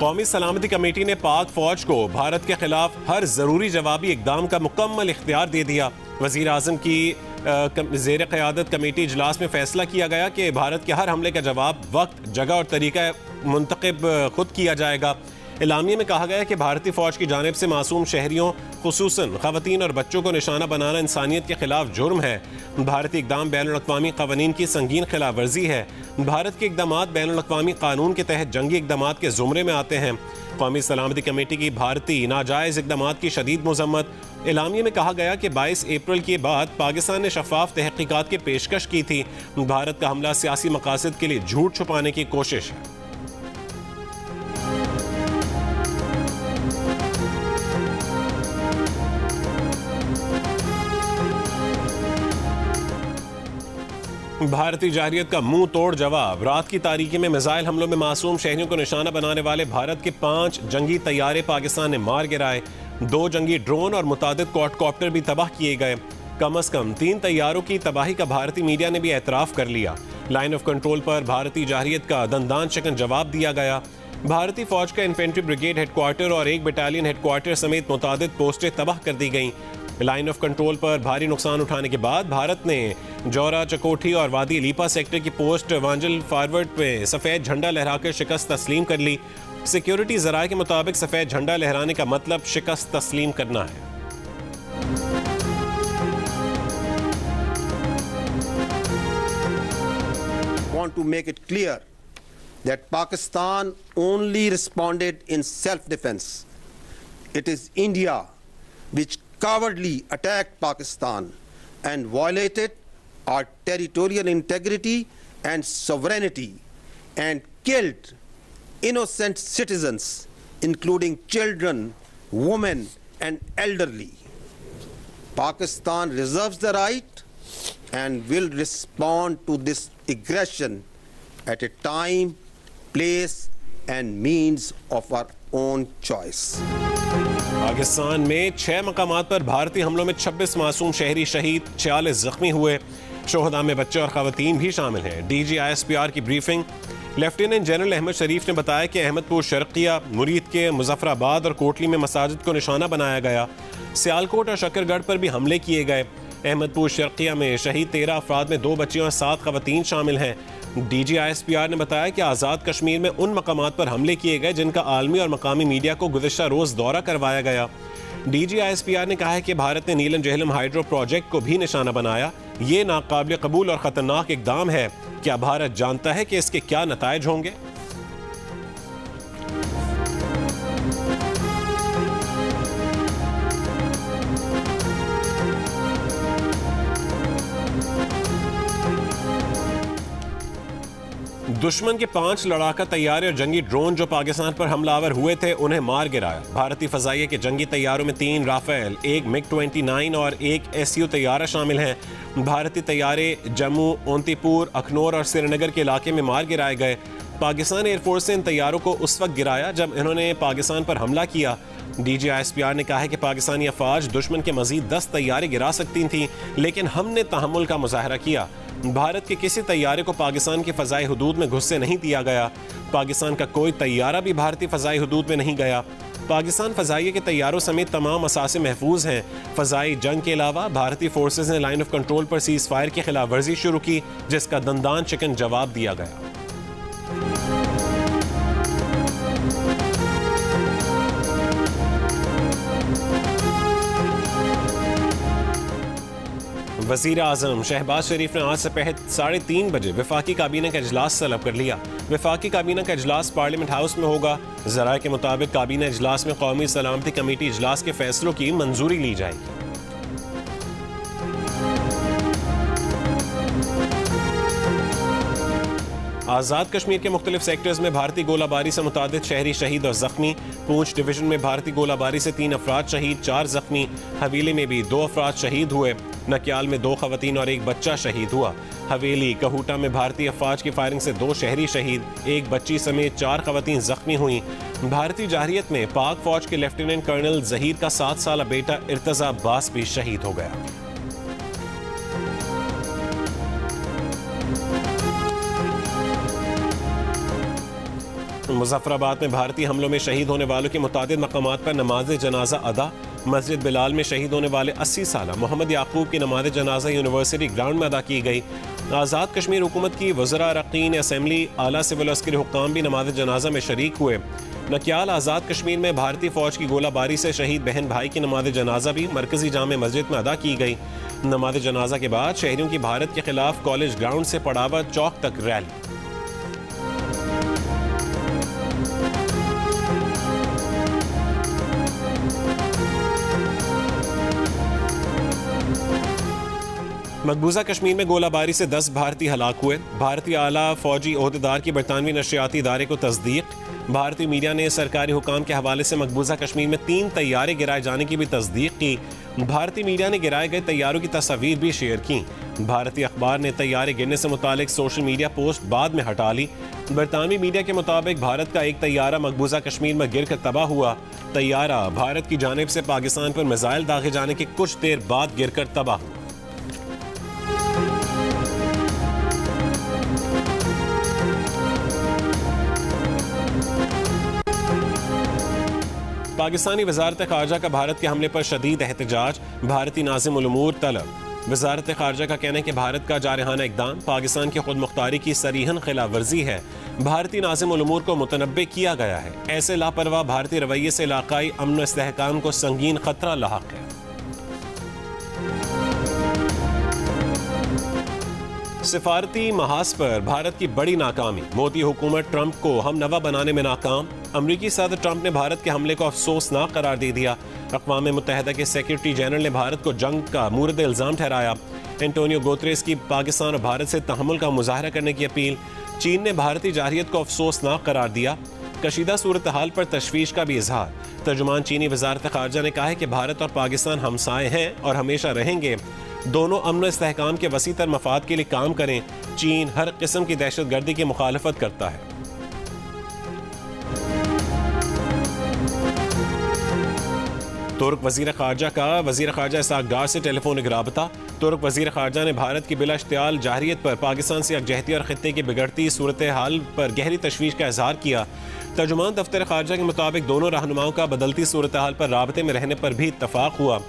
कौमी सलामती कमेटी ने पाक फौज को भारत के खिलाफ हर जरूरी जवाबी इकदाम का मुकम्मल इख्तियार दे दिया। वजीर आजम की ज़ेर क़यादत कमेटी इजलास में फैसला किया गया कि भारत के हर हमले का जवाब वक्त, जगह और तरीका मुंतखब खुद किया जाएगा। एलामिया में कहा गया कि भारतीय फौज की जानिब से मासूम शहरियों खुसूसन ख़वातीन और बच्चों को निशाना बनाना इंसानियत के खिलाफ जुर्म है। भारतीय इक़दाम बैनुल अक़वामी क़वानीन की संगीन खिलाफ वर्जी है। भारत के इक़दामात बैनुल अक़वामी कानून के तहत जंगी इक़दामात के ज़ुमरे में आते हैं। कौमी सलामती कमेटी की भारतीय नाजायज़ इक़दामात की शदीद मज़म्मत। एलामिया में कहा गया कि 22 अप्रैल के बाद पाकिस्तान ने शफाफ तहक़ीक़ात की पेशकश की थी। भारत का हमला सियासी मकासद के लिए झूठ छुपाने की कोशिश है। भारतीय जारियत का मुंह तोड़ जवाब। रात की तारीकी में मिसाइल हमलों में मासूम शहरियों को निशाना बनाने वाले भारत के 5 जंगी तैयारे पाकिस्तान ने मार गिराए। 2 जंगी ड्रोन और मुतादिद क्वाडकॉप्टर भी तबाह किए गए। कम से कम 3 तैयारों की तबाही का भारतीय मीडिया ने भी एतराफ़ कर लिया। लाइन ऑफ कंट्रोल पर भारतीय जारियत का दंदान शिकन जवाब दिया गया। भारतीय फौज का इन्फेंट्री ब्रिगेड हेडक्वार्टर और 1 बटालियन हेडक्वार्टर समेत मुतादिद पोस्टें तबाह कर दी गईं। लाइन ऑफ कंट्रोल पर भारी नुकसान उठाने के बाद भारत ने जौरा, चकोठी और वादी लीपा सेक्टर की पोस्ट वांजल फॉरवर्ड में सफ़ेद झंडा लहराकर शिकस्त तस्लीम कर ली। सिक्योरिटी ज़राए के मुताबिक सफ़ेद झंडा लहराने का मतलब शिकस्त तस्लीम करना है। Want to make it clear that Pakistan only responded in self-defense. It is India which cowardly attacked Pakistan and violated our territorial integrity and sovereignty and killed innocent citizens, including children, women and elderly. Pakistan reserves the right and will respond to this aggression at a time, place and means of our own choice. Pakistan में 6 मकामात पर भारतीय हमलों में 26 मासूम शहरी शहीद, 46 जख्मी हुए। शोहदा में बच्चे और खवातीन भी शामिल हैं। DG-ISPR की ब्रीफिंग। लेफ्टिनेंट जनरल अहमद शरीफ ने बताया कि अहमदपुर शर्किया, मुरीद के मुजफ्फराबाद और कोटली में मसाजिद को निशाना बनाया गया। सियालकोट और शकरगढ़ पर भी हमले किए गए। अहमदपुर शर्किया में शहीद 13 अफराद में 2 बच्चियां और 7 खवातीन शामिल हैं। DG-ISPR ने बताया कि आज़ाद कश्मीर में उन मकामात पर हमले किए गए जिनका आलमी और मकामी मीडिया को गुज़िश्ता रोज़ दौरा करवाया गया। DG-ISPR ने कहा है कि भारत ने नीलम जहलम हाइड्रो प्रोजेक्ट को भी निशाना बनाया। ये नाकाबिल कबूल और ख़तरनाक इक़दाम है। क्या भारत जानता है कि इसके क्या नताइज होंगे? दुश्मन के 5 लड़ाका तैयारे और जंगी ड्रोन जो पाकिस्तान पर हमलावर हुए थे उन्हें मार गिराया। भारतीय फजाइया के जंगी तैयारों में 3 राफेल, 1 MiG-29 और 1 SU तैयारा शामिल हैं। भारतीय तैयारे जम्मू, ओंतीपुर, अखनौर और श्रीनगर के इलाके में मार गिराए गए। पाकिस्तान एयरफोर्स ने इन तैयारों को उस वक्त गिराया जब इन्होंने पाकिस्तान पर हमला किया। DG-ISPR ने कहा है कि पाकिस्तानी अफवाज दुश्मन के मजीद 10 तैयारे गिरा सकती थीं, लेकिन हमने तहम्मुल का मुजाहरा किया। भारत के किसी तैयारे को पाकिस्तान की फ़ज़ाई हुदूद में घुसने नहीं दिया गया। पाकिस्तान का कोई तैयारा भी भारतीय फ़ज़ाई हुदूद में नहीं गया। पाकिस्तान फ़ज़ाइया के तैयारों समेत तमाम असासे महफूज हैं। फ़ज़ाई जंग के अलावा भारतीय फोर्सेज ने लाइन ऑफ कंट्रोल पर सीज़ फायर की खिलाफ वर्जी शुरू की, जिसका दंदान चिकन जवाब दिया गया। वज़ीर आज़म शहबाज शरीफ ने आज से पहले 3:30 बजे वफाकी काबीना का इजलास तलब कर लिया। वफाकी काबीना का इजलास पार्लियामेंट हाउस में होगा। ज़राए के मुताबिक काबीना इजलास में कौमी सलामती कमेटी इजलास के फैसलों की मंजूरी ली जाएगी। आज़ाद कश्मीर के मुख्तलिफ सेक्टर्स में भारतीय गोलाबारी से मुतादिद शहरी शहीद और जख्मी। पूंछ डिवीजन में भारतीय गोलाबारी से 3 अफराद शहीद, 4 जख्मी। हवेली में भी 2 अफराद शहीद हुए। नकियाल में 2 खवातीन और 1 बच्चा शहीद हुआ। हवेली कहूटा में भारतीय अफवाज की फायरिंग से 2 शहरी शहीद, 1 बच्ची समेत 4 खवातीन जख्मी हुई। भारतीय जारहियत में पाक फौज के लेफ्टिनेंट कर्नल जहीर का 7 साला बेटा इर्तजा अब्बास भी शहीद हो गया। मुजफ्फराबाद में भारतीय हमलों में शहीद होने वालों के मुतादिद मकामात पर नमाज जनाजा अदा। मस्जिद बिलाल में शहीद होने वाले 80 साल मोहम्मद याकूब की नमाज जनाजा यूनिवर्सिटी ग्राउंड में अदा की गई। आज़ाद कश्मीर हुकूमत की वज़रा अरकान असम्बली आला सिविल अस्करी हुक्काम भी नमाज जनाजा में शरीक हुए। नकियाल आज़ाद कश्मीर में भारतीय फ़ौज की गोलाबारी से शहीद बहन भाई की नमाज जनाजा भी मरकजी जामे मस्जिद में अदा की गई। नमाज जनाजा के बाद शहरियों की भारत के खिलाफ कॉलेज ग्राउंड से पड़ावा चौक तक रैली। मकबूजा कश्मीर में गोलाबारी से 10 भारतीय हलाक हुए। भारतीय आला फौजी ओहदेदार की बरतानवी नशरियाती इदारे को तस्दीक। भारतीय मीडिया ने सरकारी हुकाम के हवाले से मकबूजा कश्मीर में 3 तैयारे गिराए जाने की भी तस्दीक की। भारतीय मीडिया ने गिराए गए तैयारों की तस्वीर भी शेयर की। भारतीय अखबार ने तैयारे गिरने से मुतालिक सोशल मीडिया पोस्ट बाद में हटा ली। बरतानवी मीडिया के मुताबिक भारत का एक तैयारा मकबूजा कश्मीर में गिर कर तबाह हुआ। तैयारा भारत की जानिब से पाकिस्तान पर मिसाइल दागे जाने के कुछ देर बाद गिर कर तबाह हुआ। पाकिस्तानी वजारत खारजा का भारत के हमले पर शदीद एहतजाज। भारतीय नाज़िम उल उमूर तलब। वजारत खारजा का कहना है कि भारत का जारहाना इक़दाम पाकिस्तान की खुद मुख्तारी की सरीहन खिलाफ वर्जी है। भारतीय नाज़िम उल उमूर को मुतनब्बे किया गया है। ऐसे लापरवाह भारतीय रवैये से इलाकाई अमन व इस्तेहकाम को संगीन खतरा लाहक है। सिफारती महाज पर भारत की बड़ी नाकामी। मोदी हुकूमत ट्रंप को हम नवा बनाने में नाकाम। अमरीकी सदर ट्रंप ने भारत के हमले को अफसोसनाक करार दे दिया। अक़वाम मुत्तहिदा के सेक्रेटरी जनरल ने भारत को जंग का मूरद इल्ज़ाम ठहराया। एंटोनियो गुतेरेस की पाकिस्तान और भारत से तहम्मुल का मुजाहरा करने की अपील। चीन ने भारतीय जारहियत को अफसोसनाक करार दिया। कशीदा सूरत हाल पर तशवीश का भी इजहार। तर्जुमान चीनी वजारत खारजा ने कहा है कि भारत और पाकिस्तान हमसाए हैं और हमेशा रहेंगे। दोनों अमन इस्तेहकाम के वसी तर मफाद के लिए काम करें। चीन हर किस्म की दहशत गर्दी की मुखालफत करता है। तुर्क वज़ीर ख़ारजा का वज़ीर ख़ारजा इसाक डार से टेलीफोनिक राबता। तुर्क वज़ीर ख़ारजा ने भारत की बिला इश्तियाल जारहियत पर पाकिस्तान से यकजहती और खित्ते की बिगड़ती सूरत हाल पर गहरी तशवीश का इजहार किया। तर्जुमान दफ्तर ख़ारजा के मुताबिक दोनों रहनुमाओं का बदलती सूरत हाल पर राबते में रहने पर भी इत्तफाक हुआ।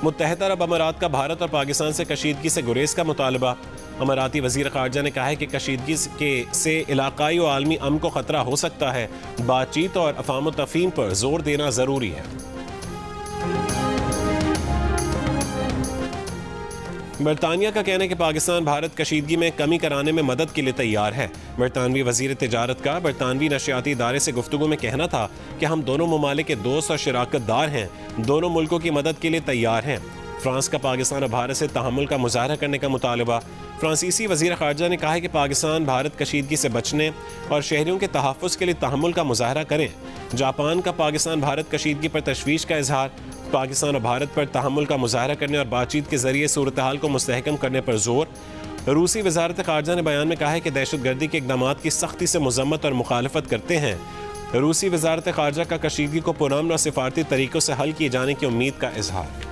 मुत्तहिदा अरब अमारात का भारत और पाकिस्तान से कशीदगी से गुरेज का मुतालबा। अमाराती वज़ीर ख़ारजा ने कहा है कि कशीदगी से इलाकाई और आलमी अमन को ख़तरा हो सकता है। बातचीत और अफ़ाम तफ़हीम पर जोर देना ज़रूरी है। बरतानिया का कहना है कि पाकिस्तान भारत कशीदगी में कमी कराने में मदद के लिए तैयार है। बरतानवी वज़ीर तिजारत का बरतानवी नशियाती इदारे से गुफ्तगू में कहना था कि हम दोनों ममालिक के दोस्त और शराकतदार हैं। दोनों मुल्कों की मदद के लिए तैयार हैं। फ्रांस का पाकिस्तान और भारत से तहम्मुल का मुजाहरा करने का मुतालबा। फ्रांसीसी वज़ीर ख़ारजा ने कहा है कि पाकिस्तान भारत कशीदगी से बचने और शहरियों के तहफ़्फ़ुज़ के लिए तहम्मुल का मुजाहरा करें। जापान का पाकिस्तान भारत कशीदगी पर तशवीश का इजहार। पाकिस्तान और भारत पर तहम्मुल का मुजाहरा करने और बातचीत के जरिए सूरत हाल को मुस्तहकम करने पर जोर। रूसी वजारत ख़ारजा ने बयान में कहा है कि दहशत गर्दी के इक़दामात की सख्ती से मज़म्मत और मुखालफत करते हैं। रूसी वजारत ख़ारजा का कशीदगी को पुरअमन और सिफारती तरीक़ों से हल किए जाने की उम्मीद का इजहार।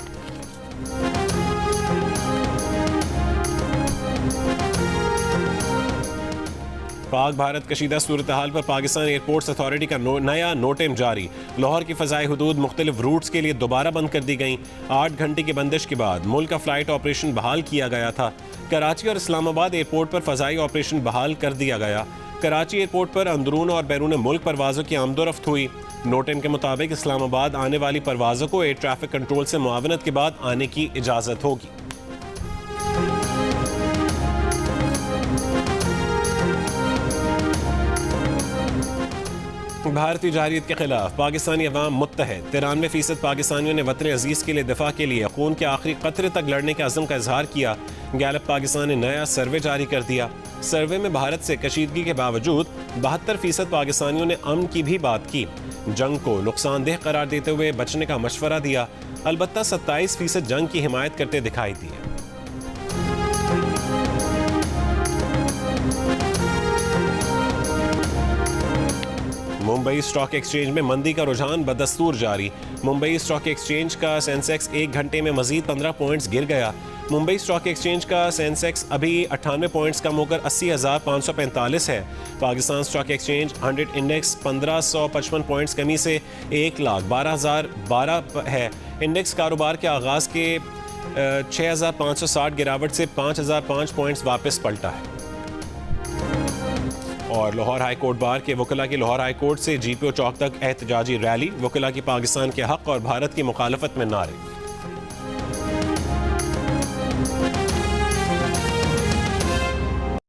पाक भारत कशीदा सूरत हाल पर पाकिस्तान एयरपोर्ट्स अथॉरिटी का नया नोटिम जारी। लाहौर की फ़ज़ाई हुदूद मुख्तलिफ रूट्स के लिए दोबारा बंद कर दी गई। 8 घंटे की बंदिश के बाद मुल्क का फ़्लाइट ऑपरेशन बहाल किया गया था। कराची और इस्लामाबाद एयरपोर्ट पर फ़ज़ाई ऑपरेशन बहाल कर दिया गया। कराची एयरपोर्ट पर अंदरून और बैरून मुल्क परवाज़ों की आमदोरफ्त हुई। नोटिम के मुताबिक इस्लामाबाद आने वाली परवाज़ों को एयर ट्रैफिक कंट्रोल से मुआवनत के बाद आने की इजाज़त होगी। भारतीय जारहियत के खिलाफ पाकिस्तानी अवाम मुत्तहद। 93% पाकिस्तानियों ने वतन अजीज़ के लिए दिफा के लिए खून के आखिरी कतरे तक लड़ने के अज़म का इजहार किया। गैलप पाकिस्तान ने नया सर्वे जारी कर दिया। सर्वे में भारत से कशीदगी के बावजूद 72% पाकिस्तानियों ने अमन की भी बात की। जंग को नुकसानदेह करार देते हुए बचने का मशवरा दिया। अलबत्ता 27% जंग की हिमायत करते दिखाई दिए। मुंबई स्टॉक एक्सचेंज में मंदी का रुझान बदस्तूर जारी। मुंबई स्टॉक एक्सचेंज का सेंसेक्स 1 घंटे में मजीद 15 पॉइंट्स गिर गया। मुंबई स्टॉक एक्सचेंज का सेंसेक्स अभी 98 पॉइंट्स कम होकर 80,545 है। Pakistan stock exchange 100 index 1555 points कमी से 1,12,012 है। इंडेक्स कारोबार के आगाज़ के 6,560 गिरावट से 5,005 पॉइंट्स वापस पलटा है। और लाहौर हाई कोर्ट बार के वकला की लाहौर हाई कोर्ट से GPO चौक तक एहतजाजी रैली, वकला की पाकिस्तान के हक और भारत की मुखालफत में नारे।